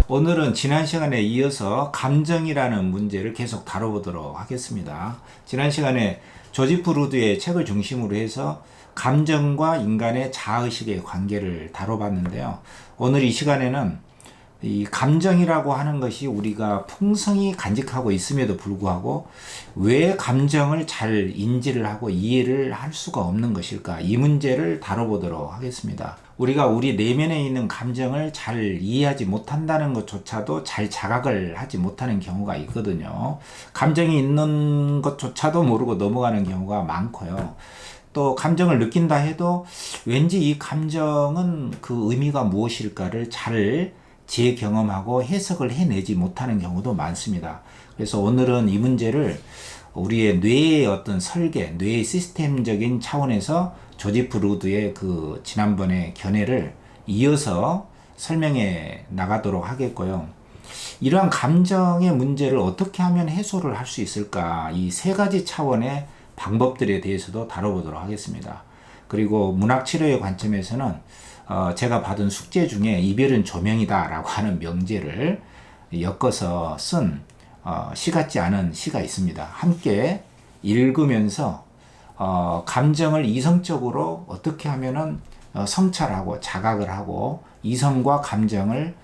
오늘은 지난 시간에 이어서 감정이라는 문제를 계속 다뤄보도록 하겠습니다. 지난 시간에 조지프 루드의 책을 중심으로 해서 감정과 인간의 자아의식의 관계를 다뤄봤는데요. 오늘 이 시간에는 이 감정이라고 하는 것이 우리가 풍성히 간직하고 있음에도 불구하고 왜 감정을 잘 인지를 하고 이해를 할 수가 없는 것일까? 이 문제를 다뤄보도록 하겠습니다. 우리가 우리 내면에 있는 감정을 잘 이해하지 못한다는 것조차도 잘 자각을 하지 못하는 경우가 있거든요. 감정이 있는 것조차도 모르고 넘어가는 경우가 많고요. 또 감정을 느낀다 해도 왠지 이 감정은 그 의미가 무엇일까를 잘 재경험하고 해석을 해내지 못하는 경우도 많습니다. 그래서 오늘은 이 문제를 우리의 뇌의 어떤 설계, 뇌의 시스템적인 차원에서 조지프 루드의 그 지난번에 견해를 이어서 설명해 나가도록 하겠고요. 이러한 감정의 문제를 어떻게 하면 해소를 할 수 있을까? 이 세 가지 차원의 방법들에 대해서도 다뤄보도록 하겠습니다. 그리고 문학치료의 관점에서는 제가 받은 숙제 중에 이별은 조명이다 라고 하는 명제를 엮어서 쓴 시 같지 않은 시가 있습니다. 함께 읽으면서 감정을 이성적으로 어떻게 하면은 성찰하고 자각을 하고 이성과 감정을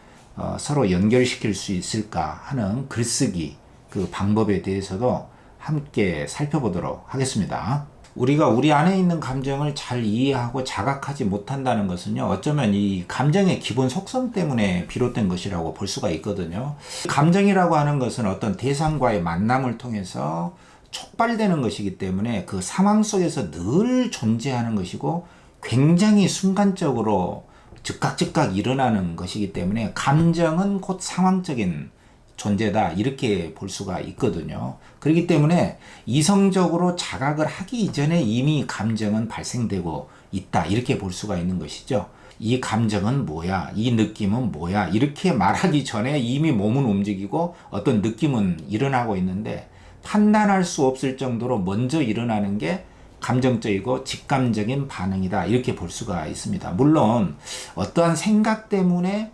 서로 연결시킬 수 있을까 하는 글쓰기 그 방법에 대해서도 함께 살펴보도록 하겠습니다. 우리가 우리 안에 있는 감정을 잘 이해하고 자각하지 못한다는 것은요, 어쩌면 이 감정의 기본 속성 때문에 비롯된 것이라고 볼 수가 있거든요. 감정이라고 하는 것은 어떤 대상과의 만남을 통해서 촉발되는 것이기 때문에 그 상황 속에서 늘 존재하는 것이고 굉장히 순간적으로 즉각 일어나는 것이기 때문에 감정은 곧 상황적인 존재다 이렇게 볼 수가 있거든요. 그렇기 때문에 이성적으로 자각을 하기 이전에 이미 감정은 발생되고 있다 이렇게 볼 수가 있는 것이죠. 이 감정은 뭐야? 이 느낌은 뭐야? 이렇게 말하기 전에 이미 몸은 움직이고 어떤 느낌은 일어나고 있는데 판단할 수 없을 정도로 먼저 일어나는 게 감정적이고 직감적인 반응이다 이렇게 볼 수가 있습니다. 물론 어떠한 생각 때문에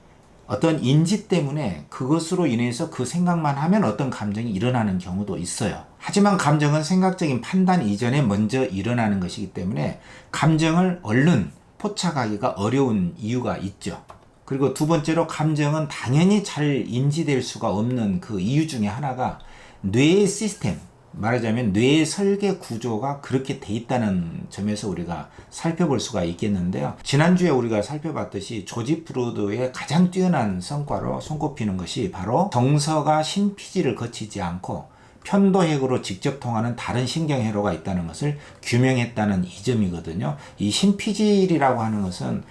어떤 인지 때문에 그것으로 인해서 그 생각만 하면 어떤 감정이 일어나는 경우도 있어요. 하지만 감정은 생각적인 판단 이전에 먼저 일어나는 것이기 때문에 감정을 얼른 포착하기가 어려운 이유가 있죠. 그리고 두 번째로 감정은 당연히 잘 인지될 수가 없는 그 이유 중에 하나가 뇌의 시스템, 말하자면 뇌의 설계 구조가 그렇게 돼 있다는 점에서 우리가 살펴볼 수가 있겠는데요. 지난주에 우리가 살펴봤듯이 조지프 루드의 가장 뛰어난 성과로 손꼽히는 것이 바로 정서가 신피지를 거치지 않고 편도핵으로 직접 통하는 다른 신경회로가 있다는 것을 규명했다는 이 점이거든요. 이 신피질이라고 하는 것은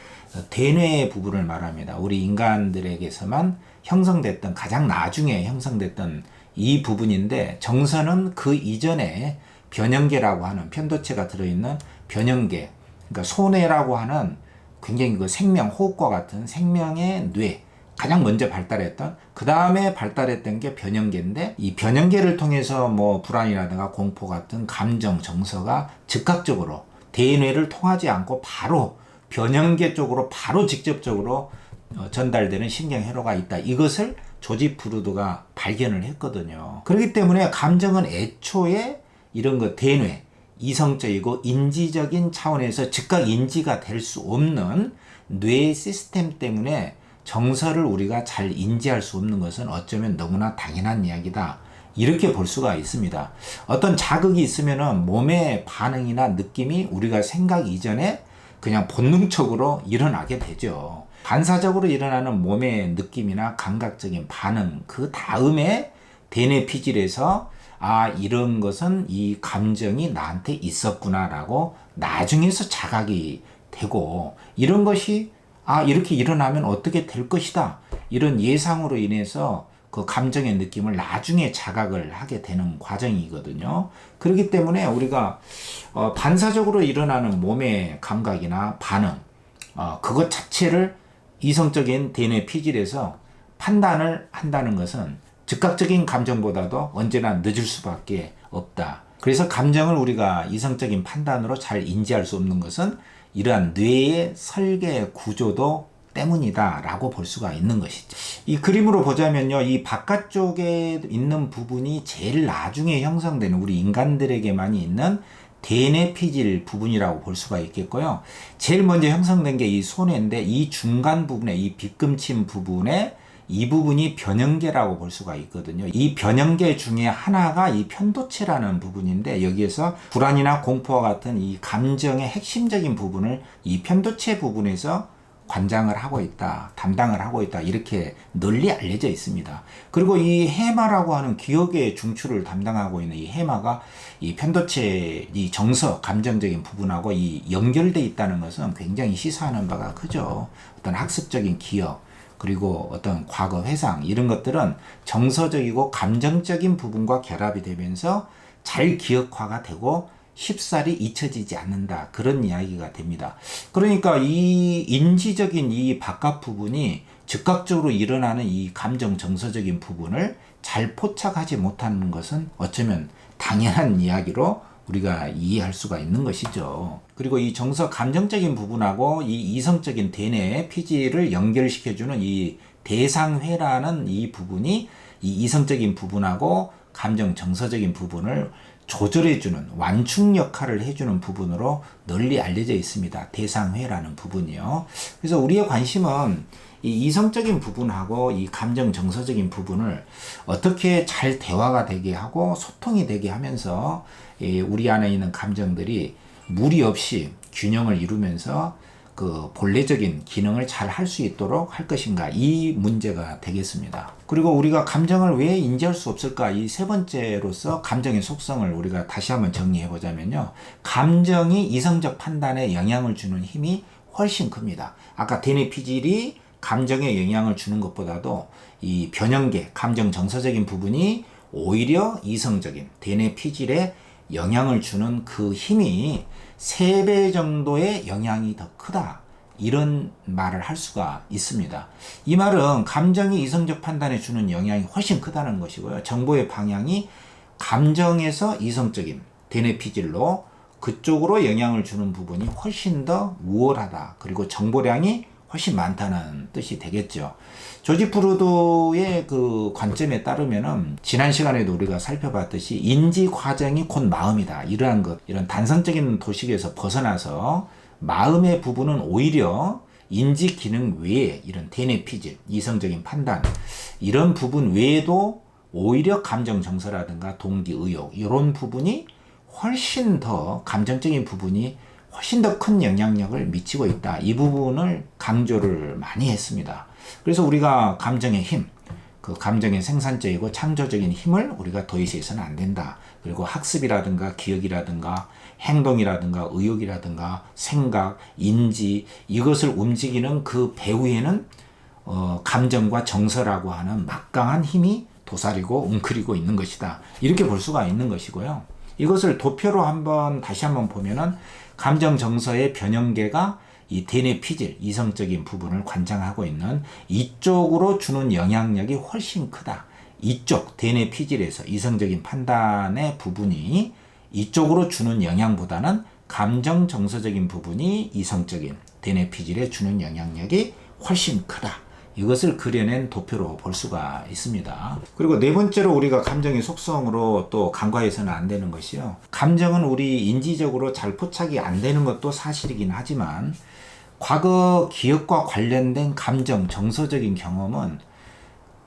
대뇌 부분을 말합니다. 우리 인간들에게서만 형성됐던 가장 나중에 형성됐던 이 부분인데 정서는 그 이전에 변형계라고 하는 편도체가 들어있는 변형계, 그러니까 소뇌라고 하는 굉장히 그 생명, 호흡과 같은 생명의 뇌, 가장 먼저 발달했던, 그 다음에 발달했던 게 변형계인데 이 변형계를 통해서 뭐 불안이라든가 공포 같은 감정, 정서가 즉각적으로 대뇌를 통하지 않고 바로 변형계 쪽으로 바로 직접적으로 전달되는 신경회로가 있다. 이것을 조지프 루드가 발견을 했거든요. 그렇기 때문에 감정은 애초에 이런 거 대뇌, 이성적이고 인지적인 차원에서 즉각 인지가 될 수 없는 뇌 시스템 때문에 정서를 우리가 잘 인지할 수 없는 것은 어쩌면 너무나 당연한 이야기다. 이렇게 볼 수가 있습니다. 어떤 자극이 있으면은 몸의 반응이나 느낌이 우리가 생각 이전에 그냥 본능적으로 일어나게 되죠. 반사적으로 일어나는 몸의 느낌이나 감각적인 반응, 그 다음에 대뇌 피질에서 이런 것은 이 감정이 나한테 있었구나라고 나중에서 자각이 되고, 이런 것이 이렇게 일어나면 어떻게 될 것이다, 이런 예상으로 인해서 그 감정의 느낌을 나중에 자각을 하게 되는 과정이거든요. 그렇기 때문에 우리가 반사적으로 일어나는 몸의 감각이나 반응, 그것 자체를 이성적인 대뇌 피질에서 판단을 한다는 것은 즉각적인 감정보다도 언제나 늦을 수밖에 없다. 그래서 감정을 우리가 이성적인 판단으로 잘 인지할 수 없는 것은 이러한 뇌의 설계 구조도 때문이다 라고 볼 수가 있는 것이죠. 이 그림으로 보자면요, 이 바깥쪽에 있는 부분이 제일 나중에 형성되는, 우리 인간들에게만이 있는 대뇌피질 부분이라고 볼 수가 있겠고요. 제일 먼저 형성된 게 이 손해인데, 이 중간 부분에, 이 빗금침 부분에 이 부분이 변형계라고 볼 수가 있거든요. 이 변형계 중에 하나가 이 편도체라는 부분인데, 여기에서 불안이나 공포와 같은 이 감정의 핵심적인 부분을 이 편도체 부분에서 관장을 하고 있다, 담당을 하고 있다, 이렇게 널리 알려져 있습니다. 그리고 이 해마라고 하는 기억의 중추를 담당하고 있는 이 해마가 이 편도체, 이 정서, 감정적인 부분하고 이 연결돼 있다는 것은 굉장히 시사하는 바가 크죠. 어떤 학습적인 기억, 그리고 어떤 과거 회상, 이런 것들은 정서적이고 감정적인 부분과 결합이 되면서 잘 기억화가 되고 쉽사리 잊혀지지 않는다, 그런 이야기가 됩니다. 그러니까 이 인지적인 이 바깥 부분이 즉각적으로 일어나는 이 감정 정서적인 부분을 잘 포착하지 못하는 것은 어쩌면 당연한 이야기로 우리가 이해할 수가 있는 것이죠. 그리고 이 정서 감정적인 부분하고 이 이성적인 대뇌 피지를 연결시켜주는 이 대상회라는 이 부분이 이 이성적인 부분하고 감정 정서적인 부분을 조절해주는, 완충 역할을 해주는 부분으로 널리 알려져 있습니다. 대상회라는 부분이요. 그래서 우리의 관심은 이 이성적인 부분하고 이 감정 정서적인 부분을 어떻게 잘 대화가 되게 하고 소통이 되게 하면서 우리 안에 있는 감정들이 무리 없이 균형을 이루면서 그 본래적인 기능을 잘 할 수 있도록 할 것인가, 이 문제가 되겠습니다. 그리고 우리가 감정을 왜 인지할 수 없을까, 이 세 번째로서 감정의 속성을 우리가 다시 한번 정리해 보자면요, 감정이 이성적 판단에 영향을 주는 힘이 훨씬 큽니다. 아까 대뇌피질이 감정에 영향을 주는 것보다도 이 변형계, 감정 정서적인 부분이 오히려 이성적인 대뇌피질에 영향을 주는 그 힘이 3배 정도의 영향이 더 크다, 이런 말을 할 수가 있습니다. 이 말은 감정이 이성적 판단에 주는 영향이 훨씬 크다는 것이고요. 정보의 방향이 감정에서 이성적인 대뇌피질로 그쪽으로 영향을 주는 부분이 훨씬 더 우월하다, 그리고 정보량이 훨씬 많다는 뜻이 되겠죠. 조지 프루드의 그 관점에 따르면은 지난 시간에도 우리가 살펴봤듯이 인지 과정이 곧 마음이다, 이러한 것, 이런 단선적인 도식에서 벗어나서 마음의 부분은 오히려 인지 기능 외에 이런 대뇌피질, 이성적인 판단, 이런 부분 외에도 오히려 감정 정서라든가 동기 의욕, 이런 부분이 훨씬 더, 감정적인 부분이 훨씬 더 큰 영향력을 미치고 있다, 이 부분을 강조를 많이 했습니다. 그래서 우리가 감정의 힘, 그 감정의 생산적이고 창조적인 힘을 우리가 도외시해서는 안 된다. 그리고 학습이라든가 기억이라든가 행동이라든가 의욕이라든가 생각, 인지, 이것을 움직이는 그 배후에는 감정과 정서라고 하는 막강한 힘이 도사리고 웅크리고 있는 것이다, 이렇게 볼 수가 있는 것이고요. 이것을 도표로 다시 한번 보면은 감정 정서의 변형계가 이 대뇌피질, 이성적인 부분을 관장하고 있는 이쪽으로 주는 영향력이 훨씬 크다. 이쪽 대뇌피질에서 이성적인 판단의 부분이 이쪽으로 주는 영향보다는 감정 정서적인 부분이 이성적인 대뇌피질에 주는 영향력이 훨씬 크다. 이것을 그려낸 도표로 볼 수가 있습니다. 그리고 네 번째로 우리가 감정의 속성으로 또 간과해서는 안 되는 것이요, 감정은 우리 인지적으로 잘 포착이 안 되는 것도 사실이긴 하지만 과거 기억과 관련된 감정, 정서적인 경험은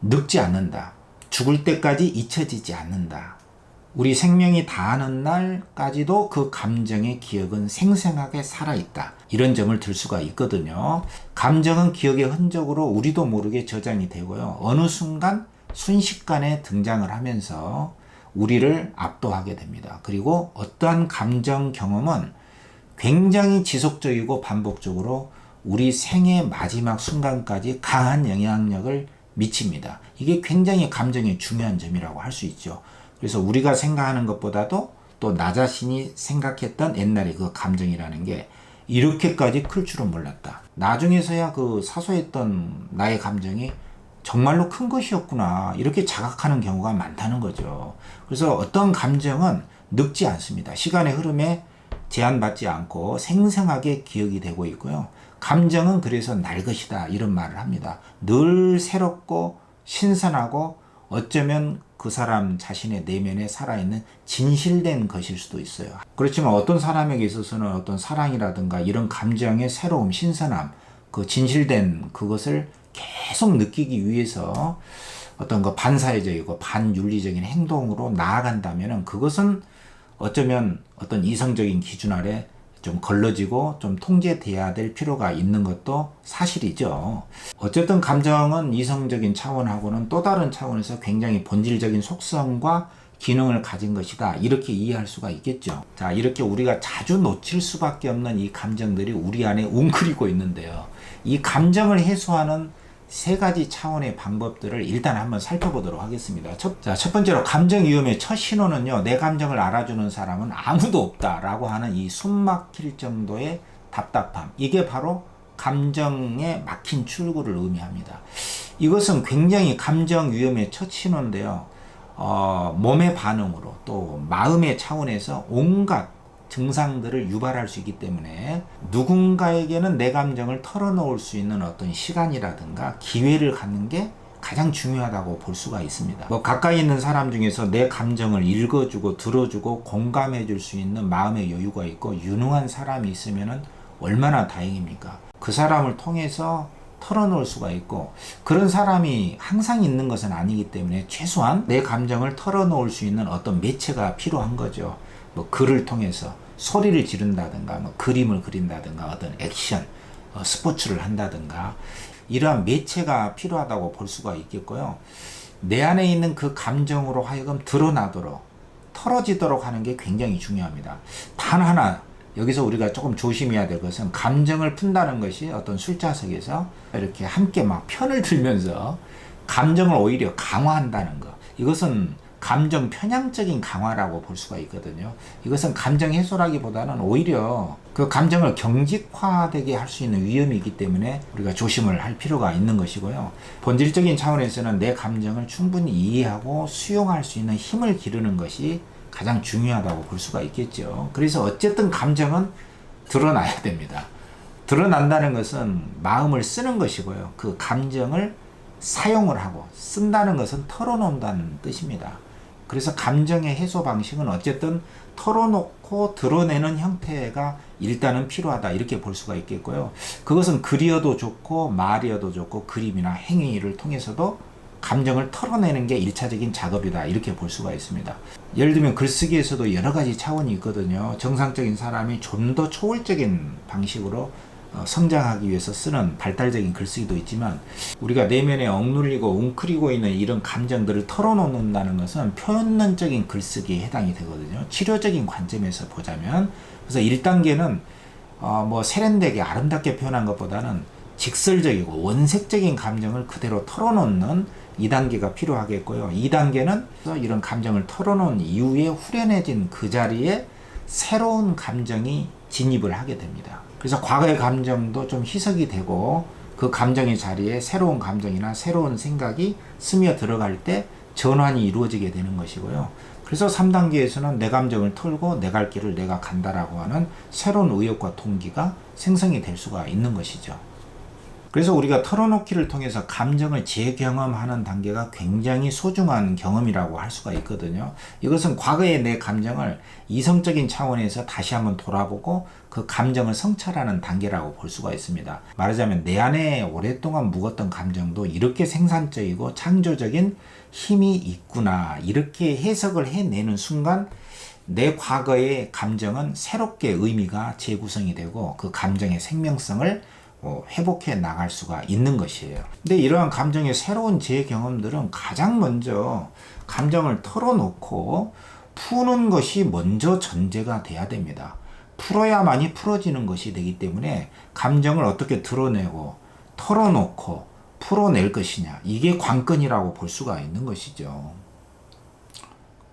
늙지 않는다. 죽을 때까지 잊혀지지 않는다. 우리 생명이 다하는 날까지도 그 감정의 기억은 생생하게 살아있다. 이런 점을 들 수가 있거든요. 감정은 기억의 흔적으로 우리도 모르게 저장이 되고요, 어느 순간 순식간에 등장을 하면서 우리를 압도하게 됩니다. 그리고 어떠한 감정 경험은 굉장히 지속적이고 반복적으로 우리 생의 마지막 순간까지 강한 영향력을 미칩니다. 이게 굉장히 감정의 중요한 점이라고 할 수 있죠. 그래서 우리가 생각하는 것보다도 또 나 자신이 생각했던 옛날의 그 감정이라는 게 이렇게까지 클 줄은 몰랐다. 나중에서야 그 사소했던 나의 감정이 정말로 큰 것이었구나 이렇게 자각하는 경우가 많다는 거죠. 그래서 어떤 감정은 늙지 않습니다. 시간의 흐름에 제한받지 않고 생생하게 기억이 되고 있고요. 감정은 그래서 날 것이다 이런 말을 합니다. 늘 새롭고 신선하고 어쩌면 그 사람 자신의 내면에 살아있는 진실된 것일 수도 있어요. 그렇지만 어떤 사람에게 있어서는 어떤 사랑이라든가 이런 감정의 새로움, 신선함, 그 진실된 그것을 계속 느끼기 위해서 어떤 그 반사회적이고 반윤리적인 행동으로 나아간다면 그것은 어쩌면 어떤 이성적인 기준 아래 좀 걸러지고 좀 통제돼야 될 필요가 있는 것도 사실이죠. 어쨌든 감정은 이성적인 차원하고는 또 다른 차원에서 굉장히 본질적인 속성과 기능을 가진 것이다. 이렇게 이해할 수가 있겠죠. 자, 이렇게 우리가 자주 놓칠 수밖에 없는 이 감정들이 우리 안에 웅크리고 있는데요. 이 감정을 해소하는 세 가지 차원의 방법들을 일단 한번 살펴보도록 하겠습니다. 첫 번째로 감정 위험의 첫 신호는요, 내 감정을 알아주는 사람은 아무도 없다라고 하는 이 숨막힐 정도의 답답함. 이게 바로 감정에 막힌 출구를 의미합니다. 이것은 굉장히 감정 위험의 첫 신호인데요. 몸의 반응으로 또 마음의 차원에서 온갖 증상들을 유발할 수 있기 때문에 누군가에게는 내 감정을 털어놓을 수 있는 어떤 시간이라든가 기회를 갖는 게 가장 중요하다고 볼 수가 있습니다. 가까이 있는 사람 중에서 내 감정을 읽어주고 들어주고 공감해줄 수 있는 마음의 여유가 있고 유능한 사람이 있으면 얼마나 다행입니까? 그 사람을 통해서 털어놓을 수가 있고, 그런 사람이 항상 있는 것은 아니기 때문에 최소한 내 감정을 털어놓을 수 있는 어떤 매체가 필요한 거죠. 글을 통해서 소리를 지른다든가 그림을 그린다든가 어떤 액션, 스포츠를 한다든가 이러한 매체가 필요하다고 볼 수가 있겠고요. 내 안에 있는 그 감정으로 하여금 드러나도록 털어지도록 하는 게 굉장히 중요합니다. 단 하나 여기서 우리가 조금 조심해야 될 것은 감정을 푼다는 것이 어떤 술자석에서 이렇게 함께 막 편을 들면서 감정을 오히려 강화한다는 것, 이것은 감정 편향적인 강화라고 볼 수가 있거든요. 이것은 감정 해소라기보다는 오히려 그 감정을 경직화되게 할 수 있는 위험이 있기 때문에 우리가 조심을 할 필요가 있는 것이고요. 본질적인 차원에서는 내 감정을 충분히 이해하고 수용할 수 있는 힘을 기르는 것이 가장 중요하다고 볼 수가 있겠죠. 그래서 어쨌든 감정은 드러나야 됩니다. 드러난다는 것은 마음을 쓰는 것이고요. 그 감정을 사용을 하고 쓴다는 것은 털어놓는다는 뜻입니다. 그래서 감정의 해소 방식은 어쨌든 털어놓고 드러내는 형태가 일단은 필요하다 이렇게 볼 수가 있겠고요. 그것은 글이어도 좋고 말이어도 좋고 그림이나 행위를 통해서도 감정을 털어내는 게 1차적인 작업이다 이렇게 볼 수가 있습니다. 예를 들면 글쓰기에서도 여러 가지 차원이 있거든요. 정상적인 사람이 좀 더 초월적인 방식으로 성장하기 위해서 쓰는 발달적인 글쓰기도 있지만, 우리가 내면에 억눌리고 웅크리고 있는 이런 감정들을 털어놓는다는 것은 표현론적인 글쓰기에 해당이 되거든요. 치료적인 관점에서 보자면. 그래서 1단계는 세련되게 아름답게 표현한 것보다는 직설적이고 원색적인 감정을 그대로 털어놓는 2단계가 필요하겠고요. 2단계는 이런 감정을 털어놓은 이후에 후련해진 그 자리에 새로운 감정이 진입을 하게 됩니다. 그래서 과거의 감정도 좀 희석이 되고 그 감정의 자리에 새로운 감정이나 새로운 생각이 스며 들어갈 때 전환이 이루어지게 되는 것이고요. 그래서 3단계에서는 내 감정을 털고 내 갈 길을 내가 간다라고 하는 새로운 의욕과 동기가 생성이 될 수가 있는 것이죠. 그래서 우리가 털어놓기를 통해서 감정을 재경험하는 단계가 굉장히 소중한 경험이라고 할 수가 있거든요. 이것은 과거의 내 감정을 이성적인 차원에서 다시 한번 돌아보고 그 감정을 성찰하는 단계라고 볼 수가 있습니다. 말하자면 내 안에 오랫동안 묵었던 감정도 이렇게 생산적이고 창조적인 힘이 있구나 이렇게 해석을 해내는 순간 내 과거의 감정은 새롭게 의미가 재구성이 되고 그 감정의 생명성을 회복해 나갈 수가 있는 것이에요. 근데 이러한 감정의 새로운 재경험들은 가장 먼저 감정을 털어놓고 푸는 것이 먼저 전제가 돼야 됩니다. 풀어야만이 풀어지는 것이 되기 때문에 감정을 어떻게 드러내고 털어놓고 풀어낼 것이냐, 이게 관건이라고 볼 수가 있는 것이죠.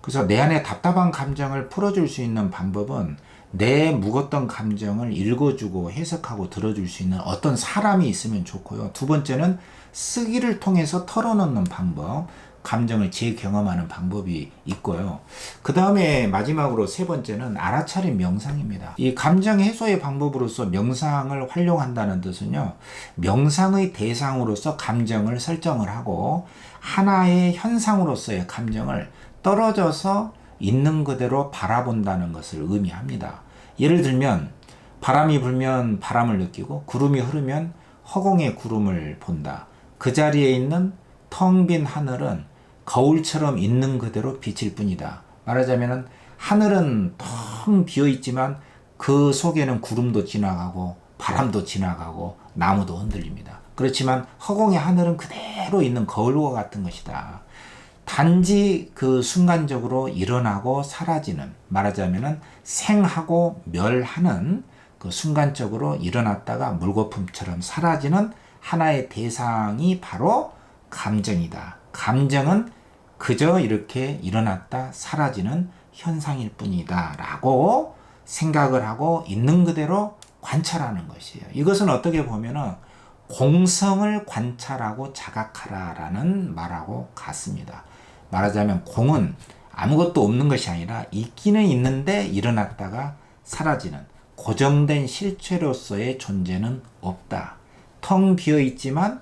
그래서 내 안에 답답한 감정을 풀어줄 수 있는 방법은 내 묵었던 감정을 읽어주고 해석하고 들어줄 수 있는 어떤 사람이 있으면 좋고요. 두 번째는 쓰기를 통해서 털어놓는 방법, 감정을 재경험하는 방법이 있고요. 그 다음에 마지막으로 세 번째는 알아차림 명상입니다. 이 감정 해소의 방법으로서 명상을 활용한다는 뜻은요, 명상의 대상으로서 감정을 설정을 하고 하나의 현상으로서의 감정을 떨어져서 있는 그대로 바라본다는 것을 의미합니다. 예를 들면 바람이 불면 바람을 느끼고 구름이 흐르면 허공의 구름을 본다. 그 자리에 있는 텅 빈 하늘은 거울처럼 있는 그대로 비칠 뿐이다. 말하자면 하늘은 텅 비어 있지만 그 속에는 구름도 지나가고 바람도 지나가고 나무도 흔들립니다. 그렇지만 허공의 하늘은 그대로 있는 거울과 같은 것이다. 단지 그 순간적으로 일어나고 사라지는, 말하자면 생하고 멸하는 그 순간적으로 일어났다가 물거품처럼 사라지는 하나의 대상이 바로 감정이다. 감정은 그저 이렇게 일어났다 사라지는 현상일 뿐이다 라고 생각을 하고 있는 그대로 관찰하는 것이에요. 이것은 어떻게 보면은 공성을 관찰하고 자각하라 라는 말하고 같습니다. 말하자면 공은 아무것도 없는 것이 아니라 있기는 있는데 일어났다가 사라지는 고정된 실체로서의 존재는 없다. 텅 비어 있지만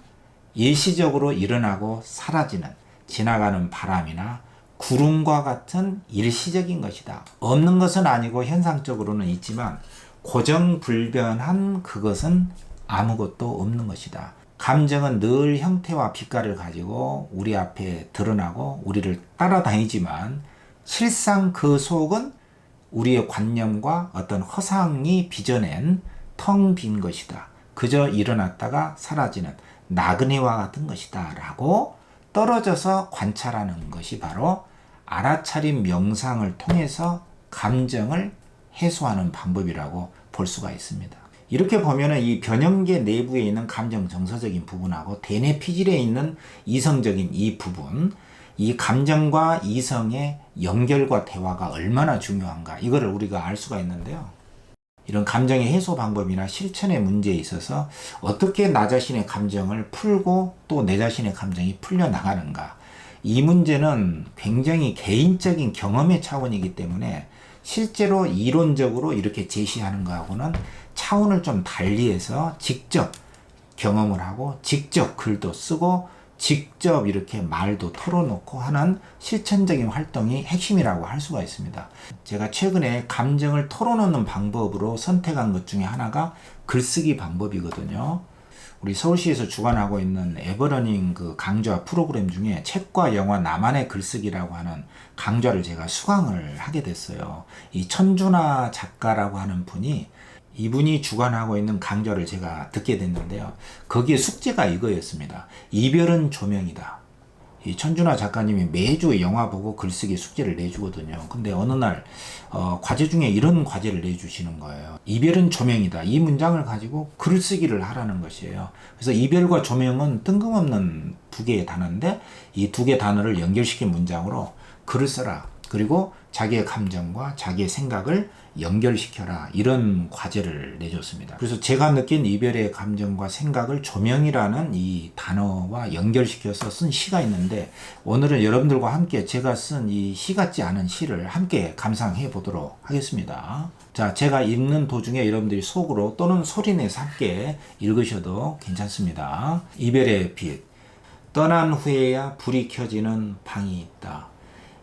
일시적으로 일어나고 사라지는 지나가는 바람이나 구름과 같은 일시적인 것이다. 없는 것은 아니고 현상적으로는 있지만 고정불변한 그것은 아무것도 없는 것이다. 감정은 늘 형태와 빛깔을 가지고 우리 앞에 드러나고 우리를 따라다니지만 실상 그 속은 우리의 관념과 어떤 허상이 빚어낸 텅 빈 것이다. 그저 일어났다가 사라지는 나그네와 같은 것이다 라고 떨어져서 관찰하는 것이 바로 알아차림 명상을 통해서 감정을 해소하는 방법이라고 볼 수가 있습니다. 이렇게 보면은 이 변형계 내부에 있는 감정 정서적인 부분하고 대뇌 피질에 있는 이성적인 이 부분, 이 감정과 이성의 연결과 대화가 얼마나 중요한가, 이거를 우리가 알 수가 있는데요. 이런 감정의 해소 방법이나 실천의 문제에 있어서 어떻게 나 자신의 감정을 풀고 또 내 자신의 감정이 풀려나가는가, 이 문제는 굉장히 개인적인 경험의 차원이기 때문에 실제로 이론적으로 이렇게 제시하는 거하고는 차원을 좀 달리해서 직접 경험을 하고 직접 글도 쓰고 직접 이렇게 말도 털어놓고 하는 실천적인 활동이 핵심이라고 할 수가 있습니다. 제가 최근에 감정을 털어놓는 방법으로 선택한 것 중에 하나가 글쓰기 방법이거든요. 우리 서울시에서 주관하고 있는 에버러닝 그 강좌 프로그램 중에 책과 영화 나만의 글쓰기라고 하는 강좌를 제가 수강을 하게 됐어요. 이 천준하 작가라고 하는 분이, 이분이 주관하고 있는 강좌를 제가 듣게 됐는데요. 거기에 숙제가 이거였습니다. 이별은 조명이다. 이 천준하 작가님이 매주 영화 보고 글쓰기 숙제를 내주거든요. 근데 어느 날 과제 중에 이런 과제를 내주시는 거예요. 이별은 조명이다. 이 문장을 가지고 글쓰기를 하라는 것이에요. 그래서 이별과 조명은 뜬금없는 두 개의 단어인데 이 두 개의 단어를 연결시킨 문장으로 글을 써라. 그리고 자기의 감정과 자기의 생각을 연결시켜라, 이런 과제를 내줬습니다. 그래서 제가 느낀 이별의 감정과 생각을 조명이라는 이 단어와 연결시켜서 쓴 시가 있는데, 오늘은 여러분들과 함께 제가 쓴 이 시 같지 않은 시를 함께 감상해 보도록 하겠습니다. 자, 제가 읽는 도중에 여러분들이 속으로 또는 소리내서 함께 읽으셔도 괜찮습니다. 이별의 빛. 떠난 후에야 불이 켜지는 방이 있다.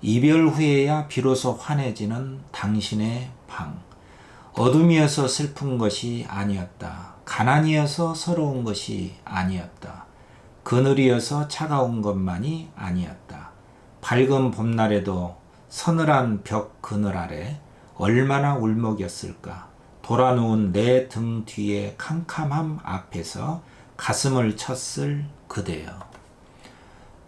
이별 후에야 비로소 환해지는 당신의 방. 어둠이어서 슬픈 것이 아니었다. 가난이어서 서러운 것이 아니었다. 그늘이어서 차가운 것만이 아니었다. 밝은 봄날에도 서늘한 벽 그늘 아래 얼마나 울먹였을까. 돌아누운 내 등 뒤의 캄캄함 앞에서 가슴을 쳤을 그대여.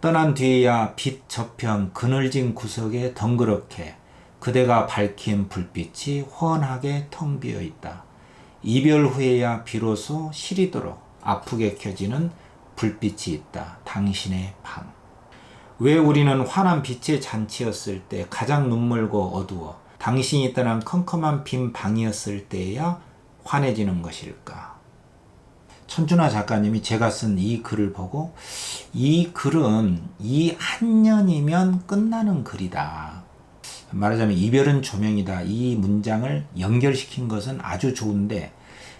떠난 뒤에야 빛 저편 그늘진 구석에 덩그렇게 그대가 밝힌 불빛이 훤하게 텅 비어 있다. 이별 후에야 비로소 시리도록 아프게 켜지는 불빛이 있다. 당신의 방. 왜 우리는 환한 빛의 잔치였을 때 가장 눈멀고 어두워 당신이 떠난 컴컴한 빈 방이었을 때야 환해지는 것일까? 천준하 작가님이 제가 쓴 이 글을 보고 이 글은 이 한 년이면 끝나는 글이다. 말하자면 이별은 조명이다. 이 문장을 연결시킨 것은 아주 좋은데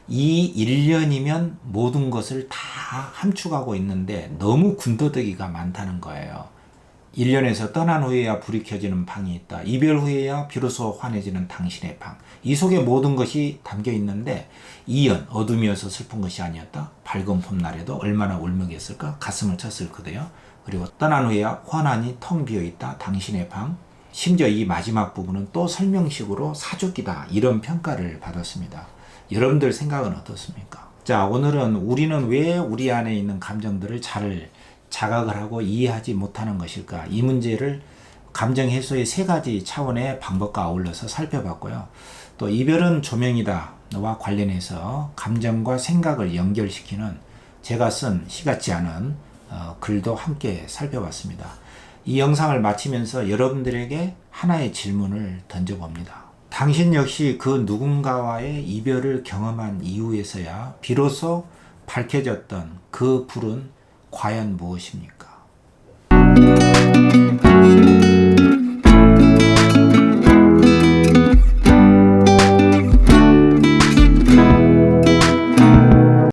이 1년이면 모든 것을 다 함축하고 있는데 너무 군더더기가 많다는 거예요. 1년에서 떠난 후에야 불이 켜지는 방이 있다. 이별 후에야 비로소 환해지는 당신의 방. 이 속에 모든 것이 담겨 있는데 2년 어둠이어서 슬픈 것이 아니었다. 밝은 봄날에도 얼마나 울먹였을까? 가슴을 쳤을 거대요. 그리고 떠난 후에야 환하니 텅 비어 있다. 당신의 방. 심지어 이 마지막 부분은 또 설명식으로 사족이다. 이런 평가를 받았습니다. 여러분들 생각은 어떻습니까? 자, 오늘은 우리는 왜 우리 안에 있는 감정들을 잘 자각을 하고 이해하지 못하는 것일까? 이 문제를 감정 해소의 3가지 차원의 방법과 아울러서 살펴봤고요. 또 이별은 조명이다와 관련해서 감정과 생각을 연결시키는 제가 쓴 시 같지 않은 글도 함께 살펴봤습니다. 이 영상을 마치면서 여러분들에게 하나의 질문을 던져봅니다. 당신 역시 그 누군가와의 이별을 경험한 이후에서야 비로소 밝혀졌던 그 불은 과연 무엇입니까?